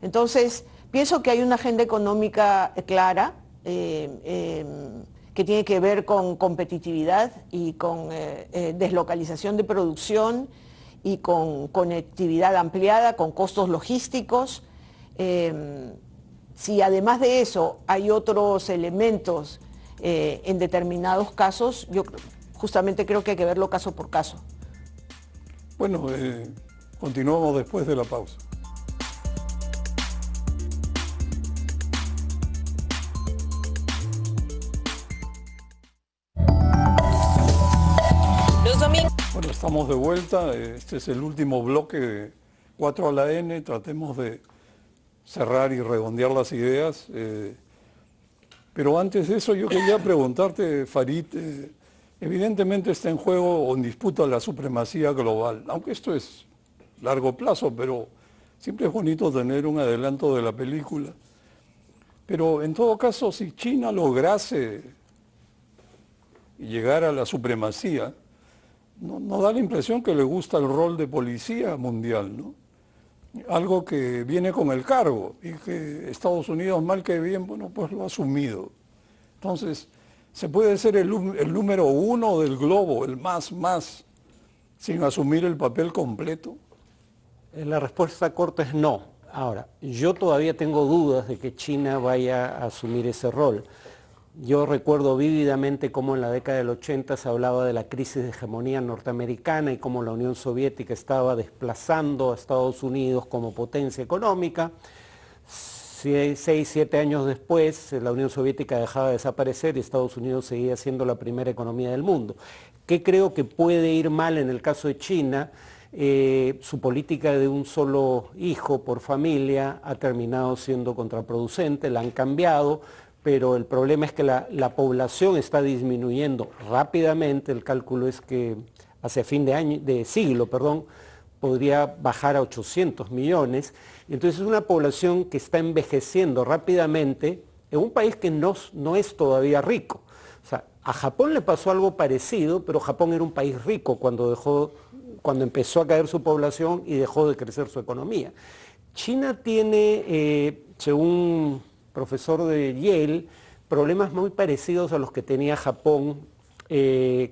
Entonces, pienso que hay una agenda económica clara, que tiene que ver con competitividad y con deslocalización de producción y con conectividad ampliada, con costos logísticos. Si además de eso hay otros elementos en determinados casos, yo justamente creo que hay que verlo caso por caso. Bueno, continuamos después de la pausa. Bueno, estamos de vuelta. Este es el último bloque de 4 a la N. Tratemos de cerrar y redondear las ideas. Pero antes de eso yo quería preguntarte, Farid, evidentemente está en juego o en disputa la supremacía global, aunque esto es largo plazo, pero siempre es bonito tener un adelanto de la película. Pero en todo caso, si China lograse llegar a la supremacía, no da la impresión que le gusta el rol de policía mundial, ¿no? Algo que viene con el cargo y que Estados Unidos, mal que bien, bueno, pues lo ha asumido. Entonces, se puede ser el número uno del globo, el más, sin asumir el papel completo. La respuesta corta es no. Ahora, yo todavía tengo dudas de que China vaya a asumir ese rol. Yo recuerdo vívidamente cómo en la década del 80 se hablaba de la crisis de hegemonía norteamericana y cómo la Unión Soviética estaba desplazando a Estados Unidos como potencia económica. 6, 7 años después, la Unión Soviética dejaba de desaparecer y Estados Unidos seguía siendo la primera economía del mundo. ¿Qué creo que puede ir mal en el caso de China? Su política de un solo hijo por familia ha terminado siendo contraproducente, la han cambiado, pero el problema es que la población está disminuyendo rápidamente. El cálculo es que hacia fin de siglo, podría bajar a 800 millones. Entonces es una población que está envejeciendo rápidamente en un país que no es todavía rico. O sea, a Japón le pasó algo parecido, pero Japón era un país rico cuando empezó a caer su población y dejó de crecer su economía. China tiene, según profesor de Yale, problemas muy parecidos a los que tenía Japón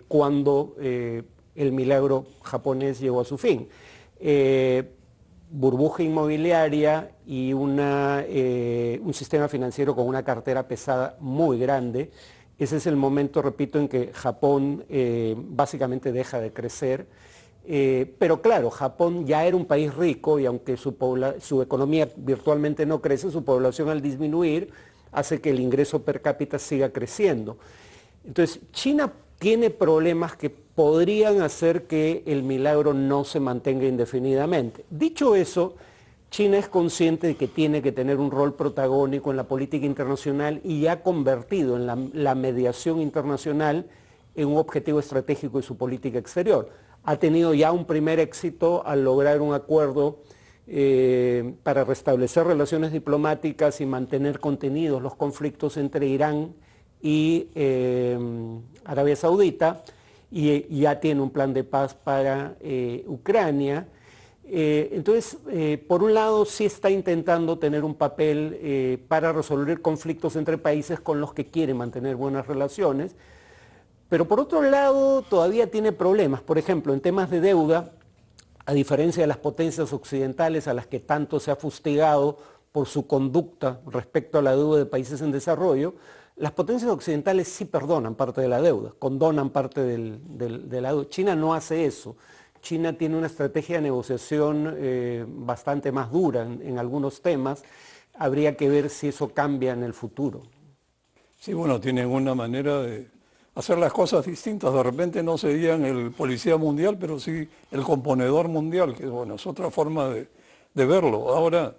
cuando el milagro japonés llegó a su fin. Burbuja inmobiliaria y un sistema financiero con una cartera pesada muy grande. Ese es el momento, repito, en que Japón básicamente deja de crecer. Pero claro, Japón ya era un país rico y aunque su economía virtualmente no crece, su población al disminuir hace que el ingreso per cápita siga creciendo. Entonces, China tiene problemas que podrían hacer que el milagro no se mantenga indefinidamente. Dicho eso, China es consciente de que tiene que tener un rol protagónico en la política internacional y ha convertido en la mediación internacional en un objetivo estratégico de su política exterior. Ha tenido ya un primer éxito al lograr un acuerdo para restablecer relaciones diplomáticas y mantener contenidos los conflictos entre Irán y Arabia Saudita, y ya tiene un plan de paz para Ucrania. Entonces, por un lado, sí está intentando tener un papel para resolver conflictos entre países con los que quiere mantener buenas relaciones, pero por otro lado todavía tiene problemas. Por ejemplo, en temas de deuda, a diferencia de las potencias occidentales a las que tanto se ha fustigado por su conducta respecto a la deuda de países en desarrollo, las potencias occidentales sí perdonan parte de la deuda, condonan parte de la deuda. China no hace eso. China tiene una estrategia de negociación bastante más dura en algunos temas. Habría que ver si eso cambia en el futuro. Sí, bueno, tienen una manera de hacer las cosas distintas. De repente no serían el policía mundial, pero sí el componedor mundial, que bueno, es otra forma de verlo. Ahora,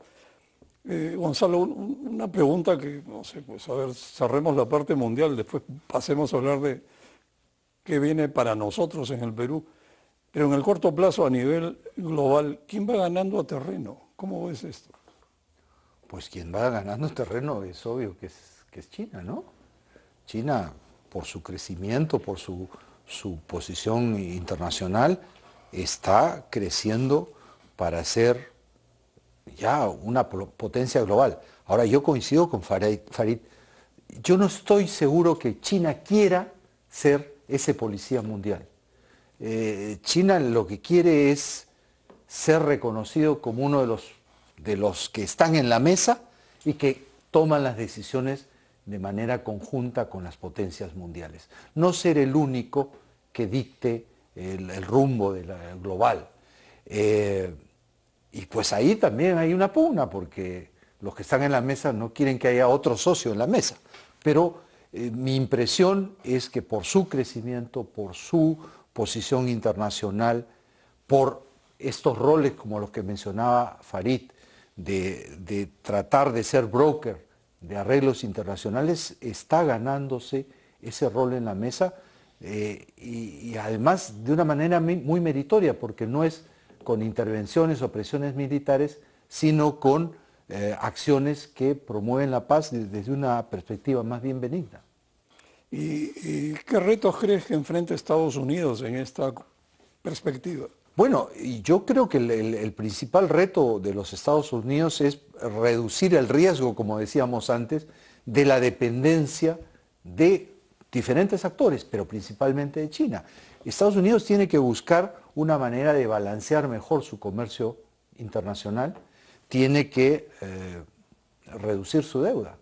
Gonzalo, una pregunta que, no sé, pues a ver, cerremos la parte mundial, después pasemos a hablar de qué viene para nosotros en el Perú. Pero en el corto plazo, a nivel global, ¿quién va ganando terreno? ¿Cómo ves esto? Pues quien va ganando terreno es obvio que es China, ¿no? China, por su crecimiento, por su posición internacional, está creciendo para ser ya una potencia global. Ahora, yo coincido con Farid. Yo no estoy seguro que China quiera ser ese policía mundial. China lo que quiere es ser reconocido como uno de los que están en la mesa y que toman las decisiones de manera conjunta con las potencias mundiales. No ser el único que dicte el rumbo global. Y pues ahí también hay una pugna, porque los que están en la mesa no quieren que haya otro socio en la mesa. Pero mi impresión es que por su crecimiento, por su posición internacional, por estos roles como los que mencionaba Farid, de tratar de ser broker de arreglos internacionales está ganándose ese rol en la mesa y además de una manera muy meritoria, porque no es con intervenciones o presiones militares, sino con acciones que promueven la paz desde una perspectiva más bien benigna. ¿Y qué retos crees que enfrenta Estados Unidos en esta perspectiva? Bueno, yo creo que el principal reto de los Estados Unidos es reducir el riesgo, como decíamos antes, de la dependencia de diferentes actores, pero principalmente de China. Estados Unidos tiene que buscar una manera de balancear mejor su comercio internacional, tiene que reducir su deuda.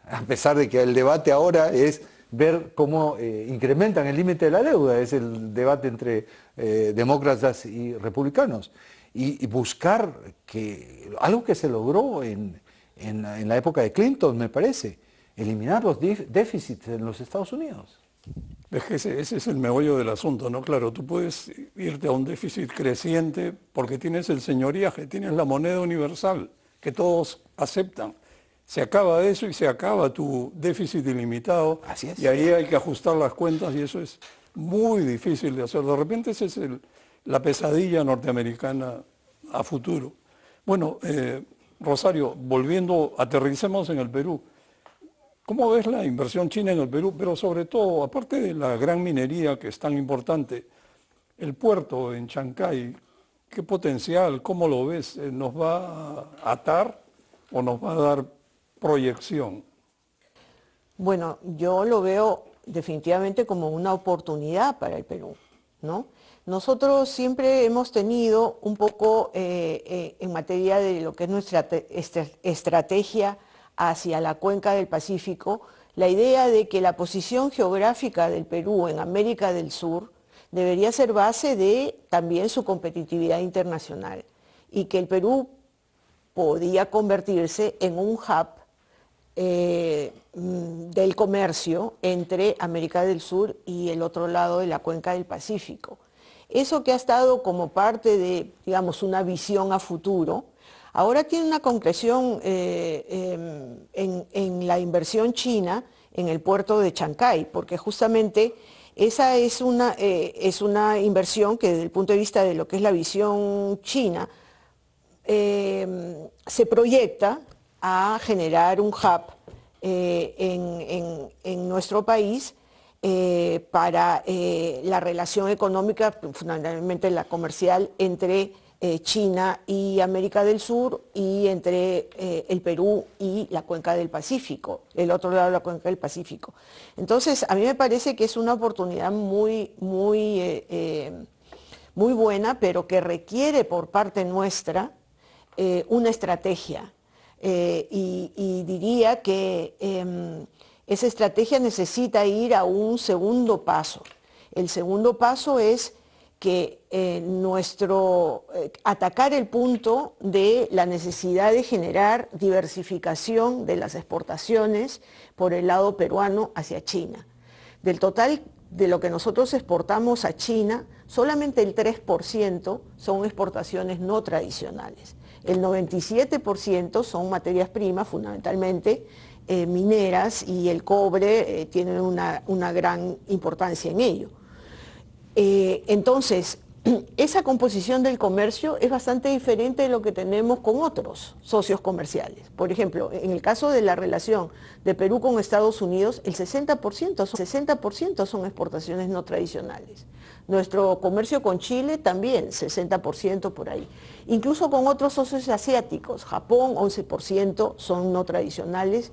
A pesar de que el debate ahora es ver cómo incrementan el límite de la deuda, es el debate entre demócratas y republicanos, y buscar algo que se logró en la época de Clinton, me parece, eliminar los déficits en los Estados Unidos. Es que ese es el meollo del asunto, ¿no? Claro, tú puedes irte a un déficit creciente porque tienes el señoriaje, tienes la moneda universal que todos aceptan. Se acaba eso y se acaba tu déficit ilimitado. Así es. Y ahí hay que ajustar las cuentas y eso es muy difícil de hacer. De repente esa es la pesadilla norteamericana a futuro. Bueno, Rosario, volviendo, aterricemos en el Perú. ¿Cómo ves la inversión china en el Perú? Pero sobre todo, aparte de la gran minería que es tan importante, el puerto en Chancay, ¿qué potencial? ¿Cómo lo ves? ¿Nos va a atar o nos va a dar proyección? Bueno, yo lo veo definitivamente como una oportunidad para el Perú, ¿no? Nosotros siempre hemos tenido un poco en materia de lo que es nuestra estrategia hacia la cuenca del Pacífico, la idea de que la posición geográfica del Perú en América del Sur debería ser base de también su competitividad internacional y que el Perú podía convertirse en un hub del comercio entre América del Sur y el otro lado de la cuenca del Pacífico. Eso que ha estado como parte de, digamos, una visión a futuro, ahora tiene una concreción en la inversión china en el puerto de Chancay, porque justamente esa es una inversión que desde el punto de vista de lo que es la visión china, se proyecta a generar un hub en nuestro país para la relación económica, fundamentalmente la comercial, entre China y América del Sur y entre el Perú y la cuenca del Pacífico, el otro lado de la cuenca del Pacífico. Entonces, a mí me parece que es una oportunidad muy buena, pero que requiere por parte nuestra una estrategia. Y diría que esa estrategia necesita ir a un segundo paso. El segundo paso es que atacar el punto de la necesidad de generar diversificación de las exportaciones por el lado peruano hacia China. Del total de lo que nosotros exportamos a China, solamente el 3% son exportaciones no tradicionales. El 97% son materias primas, fundamentalmente mineras, y el cobre tiene una gran importancia en ello. Entonces, esa composición del comercio es bastante diferente de lo que tenemos con otros socios comerciales. Por ejemplo, en el caso de la relación de Perú con Estados Unidos, el 60% son exportaciones no tradicionales. Nuestro comercio con Chile también, 60% por ahí. Incluso con otros socios asiáticos, Japón, 11% son no tradicionales.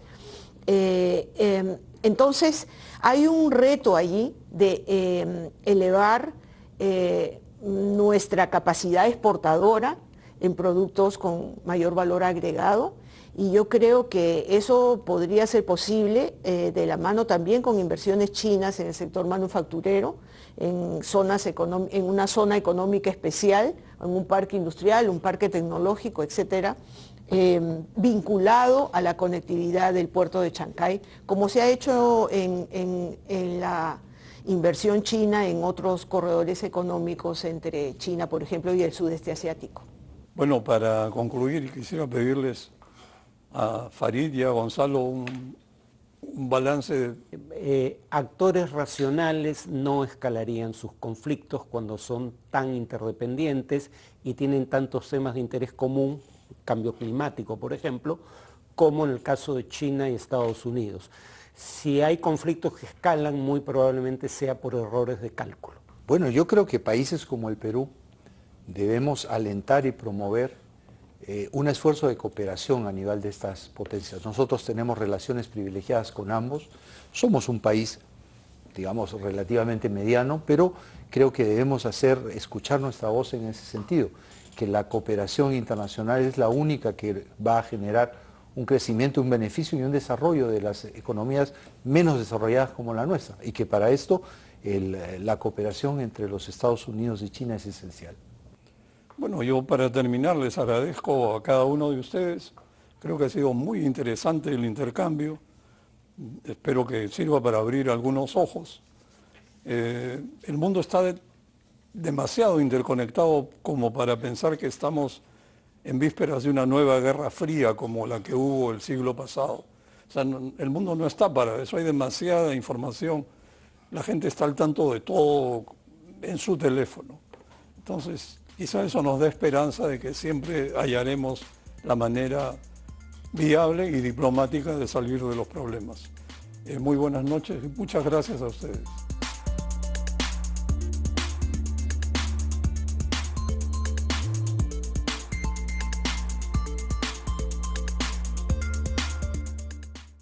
Entonces, hay un reto allí de elevar nuestra capacidad exportadora en productos con mayor valor agregado, y yo creo que eso podría ser posible de la mano también con inversiones chinas en el sector manufacturero, en una zona económica especial, en un parque industrial, un parque tecnológico, etcétera, vinculado a la conectividad del puerto de Chancay, como se ha hecho en la inversión china en otros corredores económicos entre China, por ejemplo, y el sudeste asiático. Bueno, para concluir, quisiera pedirles a Farid y a Gonzalo un balance. Actores racionales no escalarían sus conflictos cuando son tan interdependientes y tienen tantos temas de interés común, cambio climático por ejemplo, como en el caso de China y Estados Unidos. Si hay conflictos que escalan, muy probablemente sea por errores de cálculo. Bueno, yo creo que países como el Perú debemos alentar y promover un esfuerzo de cooperación a nivel de estas potencias. Nosotros tenemos relaciones privilegiadas con ambos, somos un país, digamos, relativamente mediano, pero creo que debemos escuchar nuestra voz en ese sentido, que la cooperación internacional es la única que va a generar un crecimiento, un beneficio y un desarrollo de las economías menos desarrolladas como la nuestra, y que para esto la cooperación entre los Estados Unidos y China es esencial. Bueno, yo para terminar les agradezco a cada uno de ustedes. Creo que ha sido muy interesante el intercambio. Espero que sirva para abrir algunos ojos. El mundo está demasiado interconectado como para pensar que estamos en vísperas de una nueva guerra fría como la que hubo el siglo pasado. O sea, el mundo no está para eso, hay demasiada información. La gente está al tanto de todo en su teléfono. Entonces, quizá eso nos dé esperanza de que siempre hallaremos la manera viable y diplomática de salir de los problemas. Muy buenas noches y muchas gracias a ustedes.